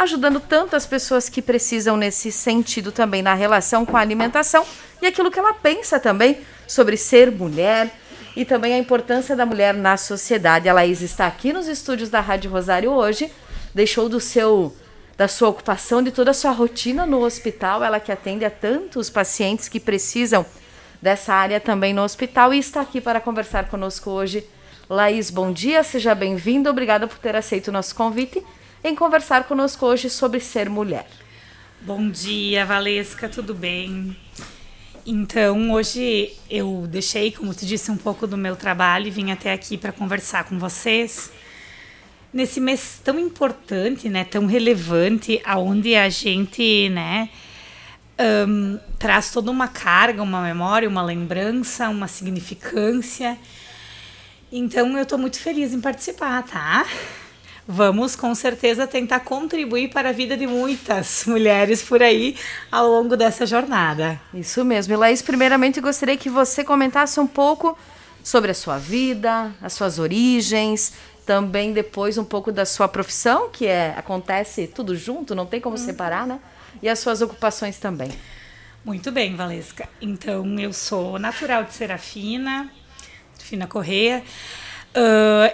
ajudando tantas pessoas que precisam nesse sentido também na relação com a alimentação e aquilo que ela pensa também sobre ser mulher e também a importância da mulher na sociedade. A Laís está aqui nos estúdios da Rádio Rosário hoje, deixou da sua ocupação, de toda a sua rotina no hospital, ela que atende a tantos pacientes que precisam dessa área também no hospital e está aqui para conversar conosco hoje. Laís, bom dia, seja bem-vinda, obrigada por ter aceito o nosso convite em conversar conosco hoje sobre ser mulher. Bom dia, Valesca, tudo bem? Então, hoje eu deixei, como tu disse, um pouco do meu trabalho e vim até aqui para conversar com vocês. Nesse mês tão importante, né, tão relevante, onde a gente, né, traz toda uma carga, uma memória, uma lembrança, uma significância. Então, eu estou muito feliz em participar, tá? Vamos, com certeza, tentar contribuir para a vida de muitas mulheres por aí ao longo dessa jornada. Isso mesmo. E, Laís, primeiramente, eu gostaria que você comentasse um pouco sobre a sua vida, as suas origens, também depois um pouco da sua profissão, que acontece tudo junto, não tem como separar, né? E as suas ocupações também. Muito bem, Valesca. Então, eu sou natural de Serafina Correia.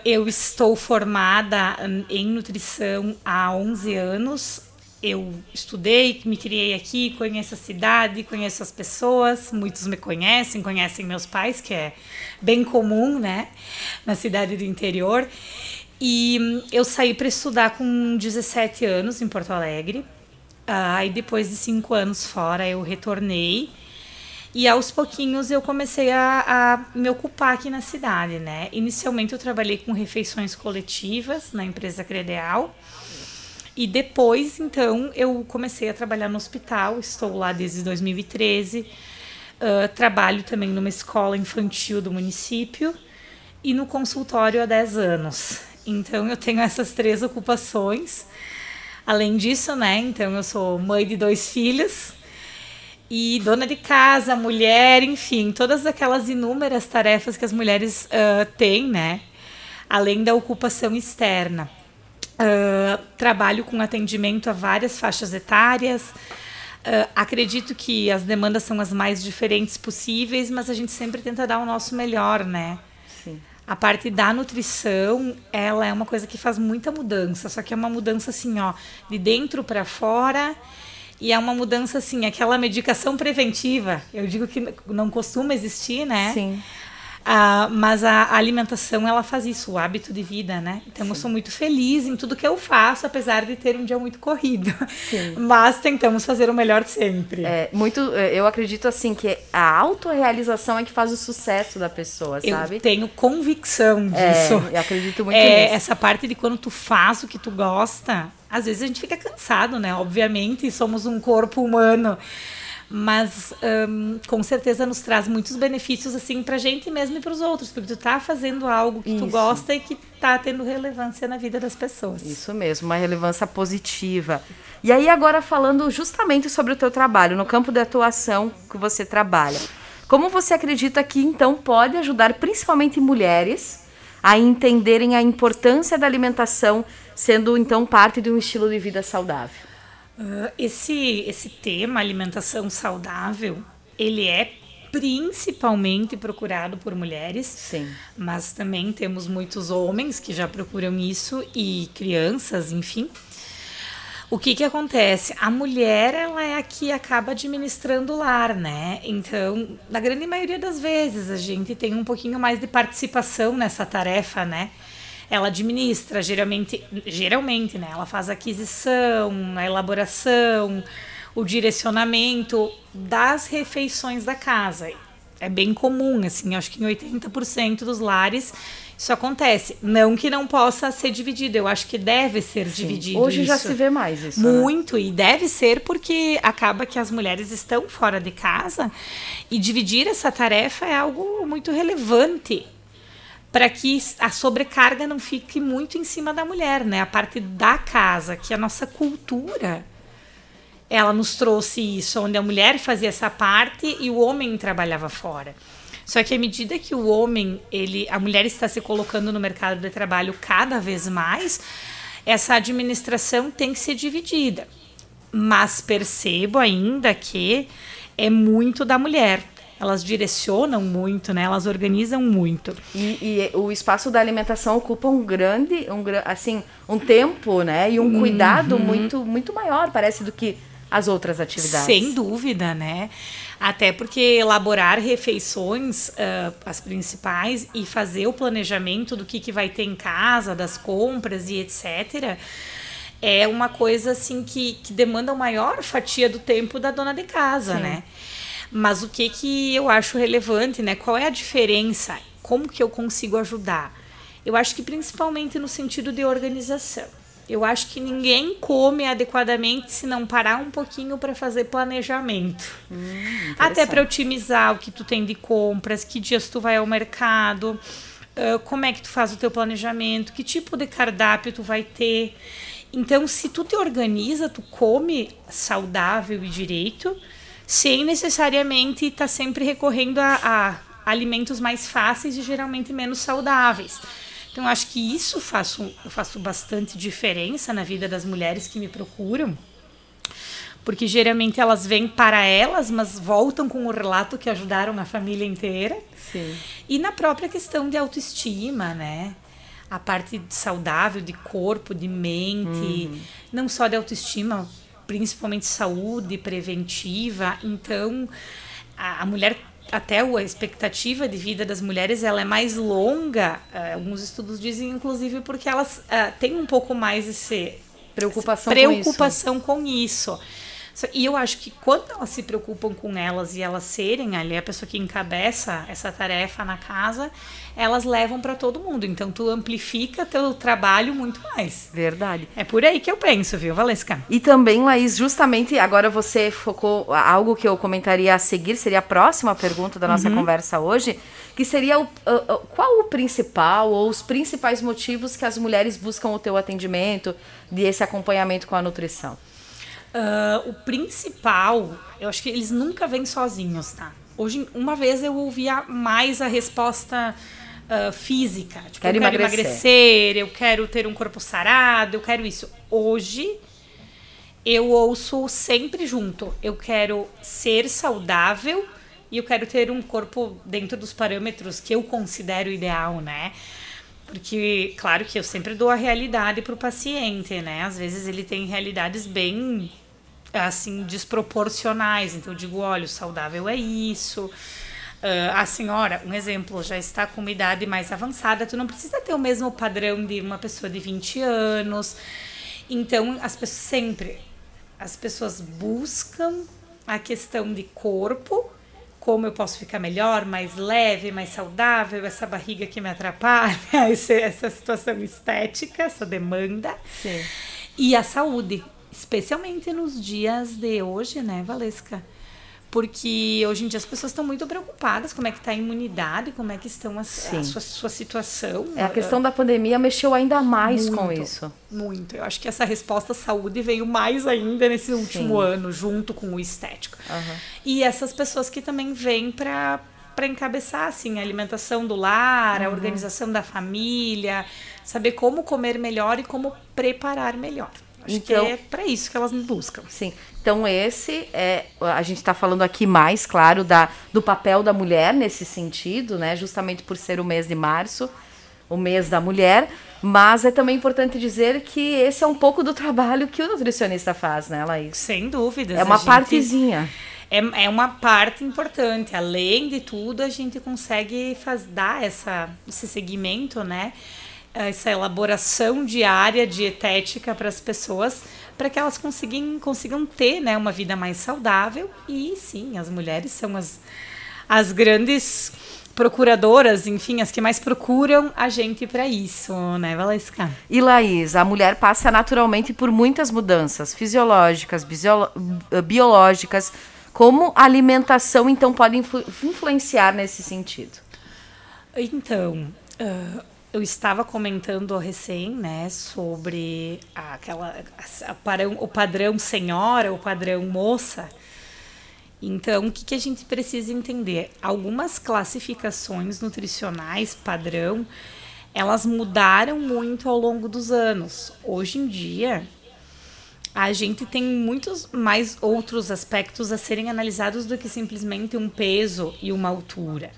Eu estou formada em nutrição há 11 anos. Eu estudei, me criei aqui, conheço a cidade, conheço as pessoas. Muitos me conhecem meus pais, que é bem comum, né, na cidade do interior. E eu saí para estudar com 17 anos em Porto Alegre. Aí depois de 5 anos fora eu retornei. E aos pouquinhos eu comecei a me ocupar aqui na cidade, né? Inicialmente eu trabalhei com refeições coletivas na empresa Credeal. E depois, então, eu comecei a trabalhar no hospital. Estou lá desde 2013. Trabalho também numa escola infantil do município. E no consultório há 10 anos. Então, eu tenho essas 3 ocupações. Além disso, né? Então, eu sou mãe de 2 filhos. E dona de casa, mulher, enfim, todas aquelas inúmeras tarefas que as mulheres têm, né? Além da ocupação externa. Trabalho com atendimento a várias faixas etárias. Acredito que as demandas são as mais diferentes possíveis, mas a gente sempre tenta dar o nosso melhor, né? Sim. A parte da nutrição, ela é uma coisa que faz muita mudança, só que é uma mudança assim, ó, de dentro para fora. E é uma mudança, assim, aquela medicação preventiva. Eu digo que não costuma existir, né? Sim. Mas a alimentação, ela faz isso, o hábito de vida, né? Então, eu sou muito feliz em tudo que eu faço, apesar de ter um dia muito corrido. Sim. Mas tentamos fazer o melhor sempre. Eu acredito, assim, que a autorrealização é que faz o sucesso da pessoa, sabe? Eu tenho convicção disso. Eu acredito muito nisso. Essa parte de quando tu faz o que tu gosta, às vezes a gente fica cansado, né? Obviamente, somos um corpo humano. Mas com certeza nos traz muitos benefícios assim pra gente mesmo e pros outros, porque tu tá fazendo algo que tu gosta e que tá tendo relevância na vida das pessoas. Isso mesmo, uma relevância positiva. E aí agora falando justamente sobre o teu trabalho, no campo de atuação que você trabalha, como você acredita que então pode ajudar principalmente mulheres a entenderem a importância da alimentação, sendo então parte de um estilo de vida saudável? Esse tema, alimentação saudável, ele é principalmente procurado por mulheres. Sim. Mas também temos muitos homens que já procuram isso e crianças, enfim. O que acontece? A mulher, ela é a que acaba administrando o lar, né? Então, na grande maioria das vezes, a gente tem um pouquinho mais de participação nessa tarefa, né? Ela administra, geralmente, né? Ela faz a aquisição, a elaboração, o direcionamento das refeições da casa. É bem comum, assim, acho que em 80% dos lares isso acontece. Não que não possa ser dividido, eu acho que deve ser dividido. Hoje isso. já se vê mais isso. Muito, né? E deve ser porque acaba que as mulheres estão fora de casa e dividir essa tarefa é algo muito relevante, para que a sobrecarga não fique muito em cima da mulher, né? A parte da casa, que a nossa cultura, ela nos trouxe isso, onde a mulher fazia essa parte e o homem trabalhava fora. Só que à medida que o homem, a mulher está se colocando no mercado de trabalho cada vez mais, essa administração tem que ser dividida. Mas percebo ainda que é muito da mulher. Elas direcionam muito, né? Elas organizam muito. E o espaço da alimentação ocupa um tempo, né? E um cuidado muito maior, parece, do que as outras atividades. Sem dúvida, né? Até porque elaborar refeições, as principais, e fazer o planejamento do que vai ter em casa, das compras e etc., é uma coisa assim que demanda uma maior fatia do tempo da dona de casa, né? Mas o que eu acho relevante, né? Qual é a diferença? Como que eu consigo ajudar? Eu acho que principalmente no sentido de organização. Eu acho que ninguém come adequadamente se não parar um pouquinho para fazer planejamento. Até para otimizar o que tu tem de compras, que dias tu vai ao mercado, como é que tu faz o teu planejamento, que tipo de cardápio tu vai ter. Então, se tu te organiza, tu come saudável e direito, sem necessariamente estar sempre recorrendo a alimentos mais fáceis e geralmente menos saudáveis. Então, acho que isso eu faço bastante diferença na vida das mulheres que me procuram, porque geralmente elas vêm para elas, mas voltam com o relato que ajudaram a família inteira. Sim. E na própria questão de autoestima, né? A parte saudável de corpo, de mente, não só de autoestima, principalmente saúde preventiva. Então, a mulher, até a expectativa de vida das mulheres, ela é mais longa. Alguns estudos dizem, inclusive, porque elas têm um pouco mais preocupação com isso. E eu acho que quando elas se preocupam com elas e elas serem ali a pessoa que encabeça essa tarefa na casa, elas levam para todo mundo. Então, tu amplifica teu trabalho muito mais. Verdade. É por aí que eu penso, viu, Valesca? E também, Laís, justamente agora você focou, algo que eu comentaria a seguir, seria a próxima pergunta da nossa conversa hoje, que seria qual o principal ou os principais motivos que as mulheres buscam o teu atendimento, esse acompanhamento com a nutrição? O principal, eu acho que eles nunca vêm sozinhos, tá? Hoje, uma vez eu ouvia mais a resposta física. Tipo, eu quero emagrecer, eu quero ter um corpo sarado, eu quero isso. Hoje, eu ouço sempre junto. Eu quero ser saudável e eu quero ter um corpo dentro dos parâmetros que eu considero ideal, né? Porque, claro que eu sempre dou a realidade para o paciente, né? Às vezes ele tem realidades bem, assim, desproporcionais. Então eu digo, olha, o saudável é isso. A senhora, um exemplo, já está com uma idade mais avançada, tu não precisa ter o mesmo padrão de uma pessoa de 20 anos. Então, as pessoas buscam a questão de corpo, como eu posso ficar melhor, mais leve, mais saudável, essa barriga que me atrapalha, essa situação estética, essa demanda. Sim. E a saúde, especialmente nos dias de hoje, né, Valesca? Porque hoje em dia as pessoas estão muito preocupadas como é que está a imunidade, como é que estão a sua situação. A questão da pandemia mexeu ainda mais com isso. Muito. Eu acho que essa resposta saúde veio mais ainda nesse último ano, junto com o estético. E essas pessoas que também vêm para encabeçar assim, a alimentação do lar, a organização da família, saber como comer melhor e como preparar melhor. Acho que é para isso que elas me buscam. Sim. Então a gente está falando aqui mais, claro, do papel da mulher nesse sentido, né? Justamente por ser o mês de março, o mês da mulher, mas é também importante dizer que esse é um pouco do trabalho que o nutricionista faz, né, Laís? Sem dúvidas. É uma partezinha. É uma parte importante. Além de tudo, a gente consegue dar esse segmento, né? Essa elaboração diária, dietética para as pessoas, para que elas consigam ter, né, uma vida mais saudável. E sim, as mulheres são as grandes procuradoras, enfim, as que mais procuram a gente para isso, né, Valesca? E Laís, a mulher passa naturalmente por muitas mudanças fisiológicas, biológicas. Como a alimentação, então, pode influenciar nesse sentido? Então, eu estava comentando recém, né, sobre o padrão senhora, o padrão moça. Então, o que a gente precisa entender? Algumas classificações nutricionais padrão, elas mudaram muito ao longo dos anos. Hoje em dia, a gente tem muitos mais outros aspectos a serem analisados do que simplesmente um peso e uma altura.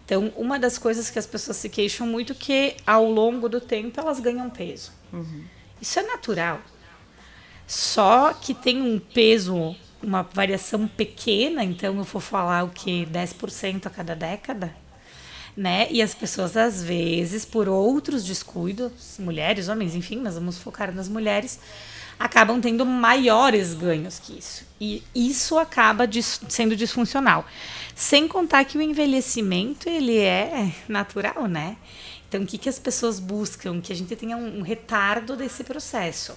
Então, uma das coisas que as pessoas se queixam muito é que, ao longo do tempo, elas ganham peso. Isso é natural. Só que tem um peso, uma variação pequena, então eu vou falar o que? 10% a cada década? Né? E as pessoas, às vezes, por outros descuidos, mulheres, homens, enfim, mas vamos focar nas mulheres, acabam tendo maiores ganhos que isso. E isso acaba sendo disfuncional. Sem contar que o envelhecimento, ele é natural, né? Então, o que as pessoas buscam? Que a gente tenha um retardo desse processo.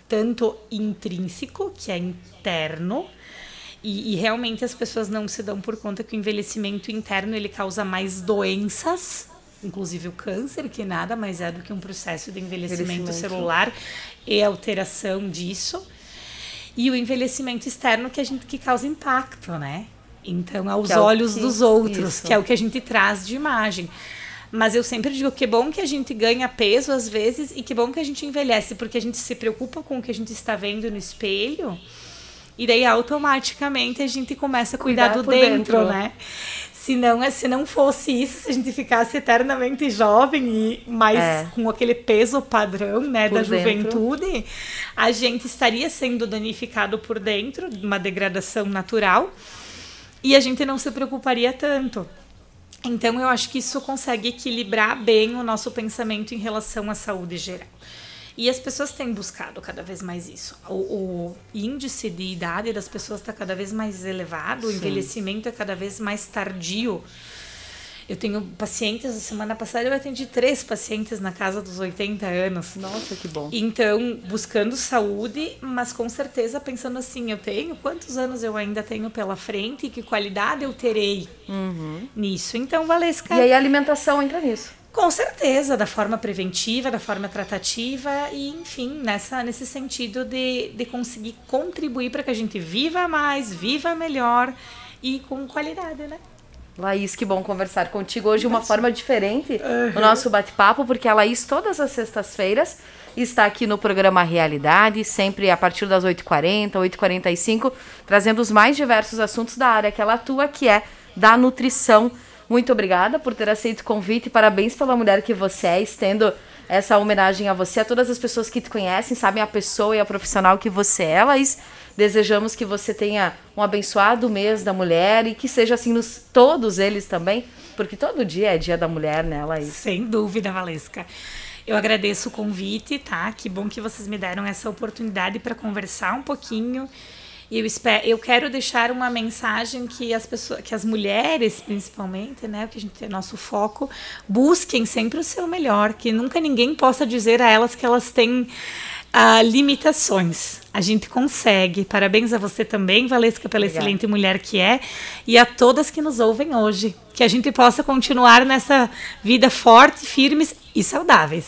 Tanto intrínseco, que é interno, e realmente as pessoas não se dão por conta que o envelhecimento interno, ele causa mais doenças, inclusive o câncer, que nada mais é do que um processo de envelhecimento celular e alteração disso. E o envelhecimento externo que causa impacto, né? Então, aos olhos dos outros, que é o que a gente traz de imagem. Mas eu sempre digo que é bom que a gente ganha peso às vezes e que bom que a gente envelhece, porque a gente se preocupa com o que a gente está vendo no espelho e daí automaticamente a gente começa a cuidar do dentro, né? Se não fosse isso, se a gente ficasse eternamente jovem e mais com aquele peso padrão, né, da juventude, a gente estaria sendo danificado por dentro, uma degradação natural, e a gente não se preocuparia tanto. Então, eu acho que isso consegue equilibrar bem o nosso pensamento em relação à saúde geral. E as pessoas têm buscado cada vez mais isso. O índice de idade das pessoas está cada vez mais elevado, o envelhecimento é cada vez mais tardio. Eu tenho pacientes, a semana passada eu atendi 3 pacientes na casa dos 80 anos. Nossa, que bom. Então, buscando saúde, mas com certeza pensando assim, quantos anos eu ainda tenho pela frente e que qualidade eu terei nisso. Então, Valesca... E aí a alimentação entra nisso. Com certeza, da forma preventiva, da forma tratativa e, enfim, nesse sentido de conseguir contribuir para que a gente viva mais, viva melhor e com qualidade, né? Laís, que bom conversar contigo hoje de uma forma diferente no nosso bate-papo, porque a Laís todas as sextas-feiras está aqui no programa Realidade, sempre a partir das 8h40, 8h45, trazendo os mais diversos assuntos da área que ela atua, que é da nutrição. Muito obrigada por ter aceito o convite e parabéns pela mulher que você é, estendo essa homenagem a você, a todas as pessoas que te conhecem, sabem a pessoa e a profissional que você é, Laís. Desejamos que você tenha um abençoado mês da mulher e que seja assim todos eles também, porque todo dia é dia da mulher, né, Laís? Sem dúvida, Valesca. Eu agradeço o convite, tá? Que bom que vocês me deram essa oportunidade para conversar um pouquinho. E eu quero deixar uma mensagem que as mulheres, principalmente, né, que a gente tem nosso foco, busquem sempre o seu melhor, que nunca ninguém possa dizer a elas que elas têm limitações. A gente consegue. Parabéns a você também, Valesca, pela excelente mulher que é, e a todas que nos ouvem hoje. Que a gente possa continuar nessa vida forte, firmes e saudáveis.